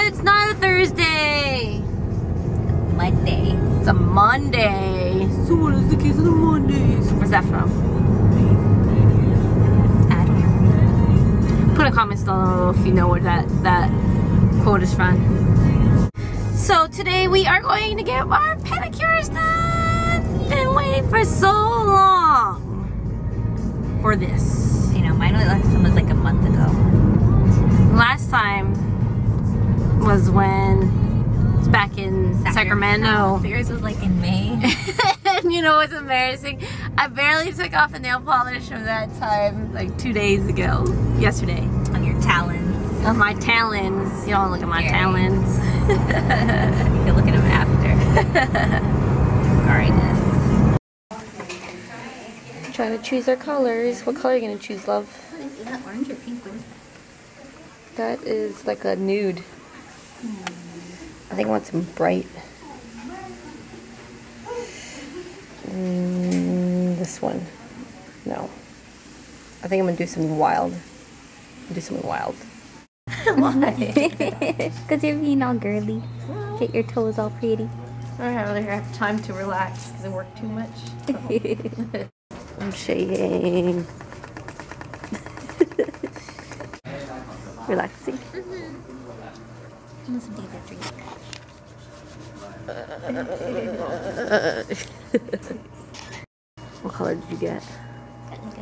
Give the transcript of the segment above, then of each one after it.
But it's not a Thursday. Monday. It's a Monday. So what is the case of the Mondays? Where's that from? I don't know. Put in comments below if you know where that quote is from. So today we are going to get our pedicures done. Been waiting for so long for this. You know, mine last one was like a month ago. Last time was when it's back in Sacramento. Yours was like in May. And you know what's embarrassing? I barely took off the nail polish from that time, like 2 days ago. Yesterday. On your talons. On my talons. You don't look at my talons. You can look at them after. Alright. Trying to choose our colors. What color are you going to choose, love? Is that orange or pink? What is that? That is like a nude. I think I want some bright. This one. No. I think I'm going to do something wild. Do something wild. Why? Because you're being all girly. Get your toes all pretty. I don't really have time to relax because I work too much. I'm shading. Relaxing. Something to drink. What color did you get? Got like a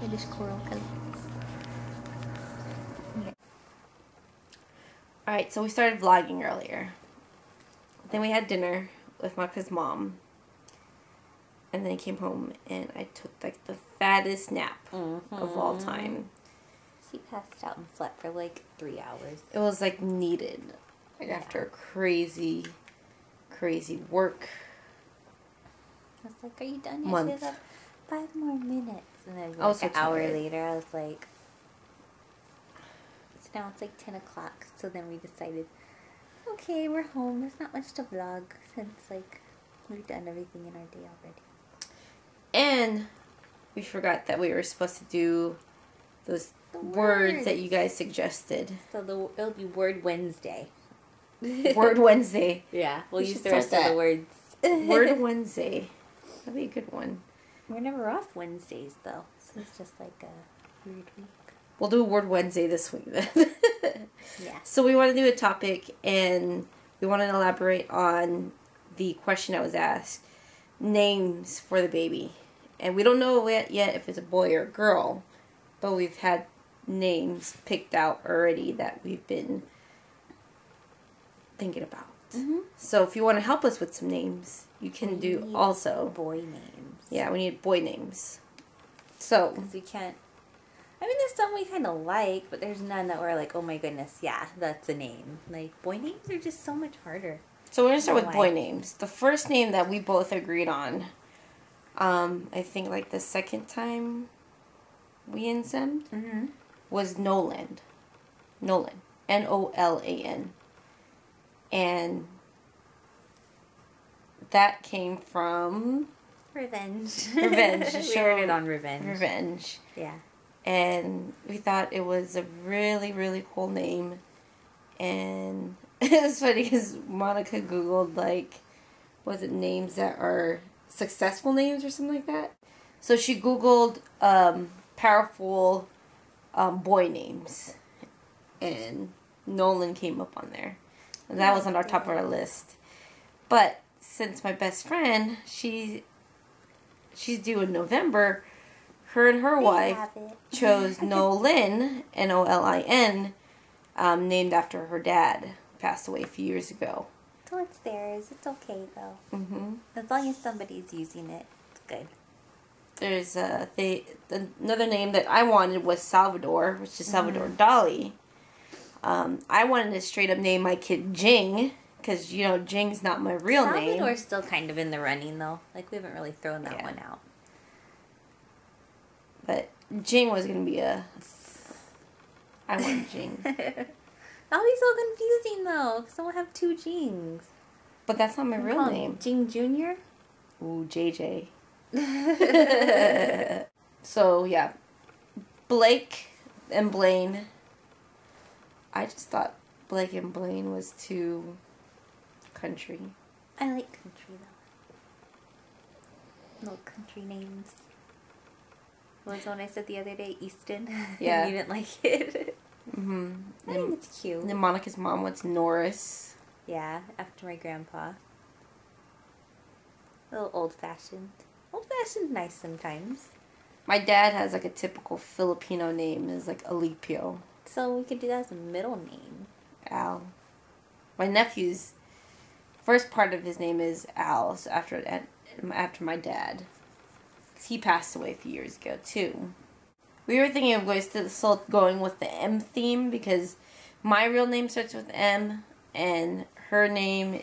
reddish coral color. Alright, so we started vlogging earlier. Then we had dinner with Maka's mom. And then I came home and I took like the fattest nap of all time. She passed out and slept for like 3 hours. It was like needed. Like after a crazy work. I was like, are you done yet? Month. She was like, 5 more minutes. And then I was like so an hour tired. later, I was like, so now it's like 10 o'clock. So then we decided, okay, we're home. There's not much to vlog since like we've done everything in our day already. And we forgot that we were supposed to do those words that you guys suggested. So it'll be Word Wednesday. Word Wednesday. Yeah, we'll We use should the rest start of the that. words. Word Wednesday. That'd be a good one. We're never off Wednesdays though, so it's just like a weird week. We'll do Word Wednesday this week then. Yeah. So we want to do a topic and we want to elaborate on the question that was asked. Names for the baby. And we don't know yet if it's a boy or a girl, but we've had names picked out already that we've been thinking about. So if you want to help us with some names, you can do also. Boy names. Yeah, we need boy names. So. Because we can't. I mean, there's some we kind of like, but there's none that we're like, oh my goodness, yeah, that's a name. Like, boy names are just so much harder. So we're going to start with boy names. The first name that we both agreed on, I think like the second time we insemmed, was Nolan. Nolan. Nolan. And that came from... Revenge. Revenge. We heard it on Revenge. Revenge. Yeah. And we thought it was a really, really cool name. And it was funny because Monica Googled, like, was it names that are successful names or something like that? So she Googled powerful boy names. And Nolan came up on there. And that was on our top of our list. But since my best friend, she's due in November, her and her wife chose Nolan, Nolin, named after her dad, who passed away a few years ago. So it's theirs. It's okay though. As long as somebody's using it, it's good. There's another name that I wanted was Salvador, which is Salvador Dali. I wanted to straight up name my kid Jing, because, you know, Jing's not my real name. Salvador's still kind of in the running, though. Like, we haven't really thrown that one out. But Jing was going to be I want Jing. That'll be so confusing, though, because someone have 2 Jings. But that's not my real name. Jing Jr.? Ooh, JJ. So, yeah. Blake and Blaine. I just thought Blake and Blaine was too country. I like country though. No country names. What was the one I said the other day? Easton. Yeah. And you didn't like it. Mm-hmm. I think it's cute. And then Monica's mom was Norris. Yeah, after my grandpa. A little old-fashioned. Old-fashioned nice sometimes. My dad has like a typical Filipino name. It's like Alipio. So we could do that as a middle name. Al. My nephew's first part of his name is Al, so after my dad. 'Cause he passed away a few years ago too. We were thinking of going with the M theme because my real name starts with M and her name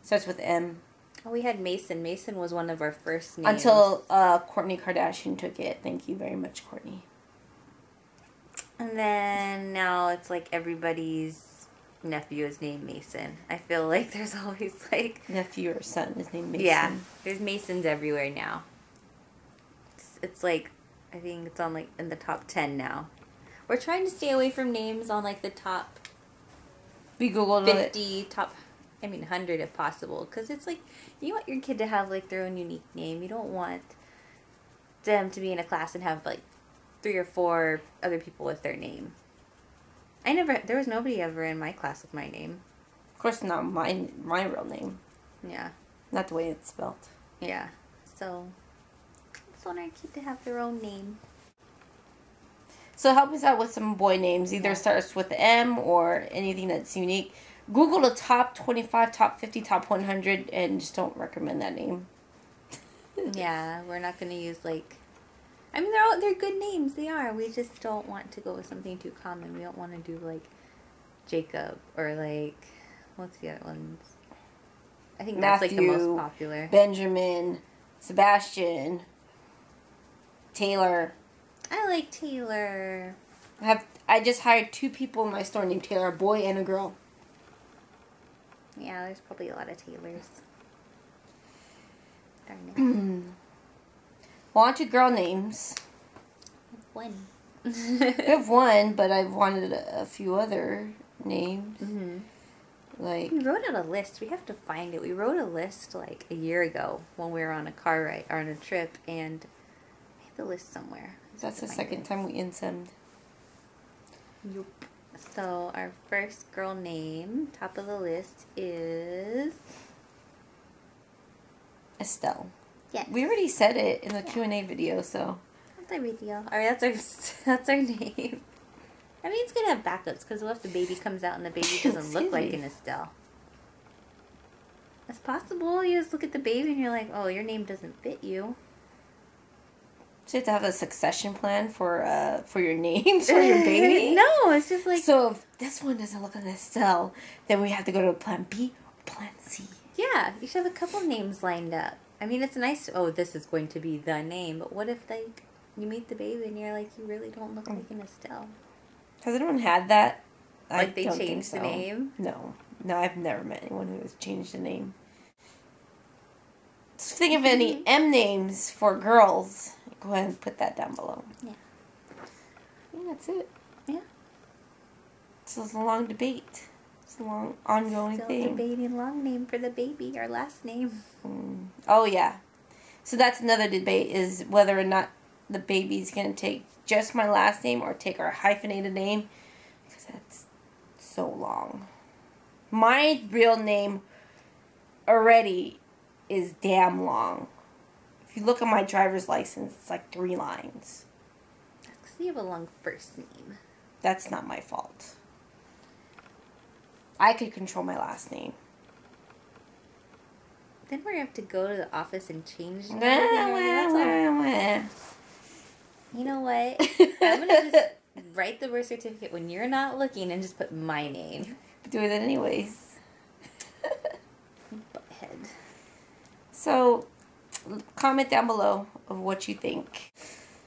starts with M. Oh, we had Mason. Mason was one of our first names. Until Kourtney Kardashian took it. Thank you very much, Kourtney. And then now it's like everybody's nephew is named Mason. I feel like there's always like... Nephew or son is named Mason. Yeah, there's Masons everywhere now. It's like, I think it's on like in the top 10 now. We're trying to stay away from names on like the top We Googled 50, it. top, 100 if possible. Because it's like, you want your kid to have like their own unique name. You don't want them to be in a class and have like 3 or 4 other people with their name. There was nobody ever in my class with my name. Of course not my real name. Yeah. Not the way it's spelled. Yeah. So, just want our kid to have their own name. So help us out with some boy names. Either starts with M or anything that's unique. Google the top 25, top 50, top 100, and just don't recommend that name. Yeah, we're not going to use like... I mean, they're good names. They are. We just don't want to go with something too common. We don't want to do like Jacob or like... What's the other ones? I think Matthew, that's like the most popular. Benjamin, Sebastian, Taylor. I like Taylor. I just hired 2 people in my store named Taylor, a boy and a girl. Yeah, there's probably a lot of Taylors. Darn it. Well, on to girl names. One. We have one, but I've wanted a few other names. Mm-hmm. Like, we wrote out a list. We have to find it. We wrote a list like a year ago when we were on a car ride or on a trip, and I have the list somewhere. that's the second time we insemmed. Yup. So our first girl name, top of the list, is Estelle. Yes. We already said it in the Q&A video, so. That's our video. All right, that's our name. I mean, it's gonna have backups because what if the baby comes out and the baby doesn't look like an Estelle? It's possible. You just look at the baby and you're like, oh, your name doesn't fit you. So you have to have a succession plan for your names for your baby? No, it's just like... So if this one doesn't look like Estelle, then we have to go to plan B or plan C. Yeah, you should have a couple names lined up. I mean, it's nice, oh, this is going to be the name, but what if, like, you meet the baby and you're like, you really don't look like an Estelle? Has anyone had that? Like they changed the name? No. No, I've never met anyone who has changed the name. So think of any M names for girls. Go ahead and put that down below. Yeah. Yeah, that's it. Yeah. So it's a long debate. It's a long, ongoing Still thing. debating long name for the baby, our last name. Oh, yeah. So that's another debate, is whether or not the baby's going to take just my last name or take our hyphenated name. Because that's so long. My real name already is damn long. If you look at my driver's license, it's like 3 lines. That's because you have a long first name. That's not my fault. I could control my last name. Then we're going to have to go to the office and change it. You know what? I'm going to just write the birth certificate when you're not looking and just put my name. Do it anyways. Butthead. So, comment down below of what you think.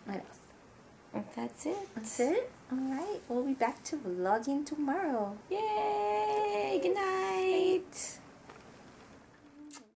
What else? That's it. That's it? Alright, we'll be back to vlogging tomorrow. Yay! Good night.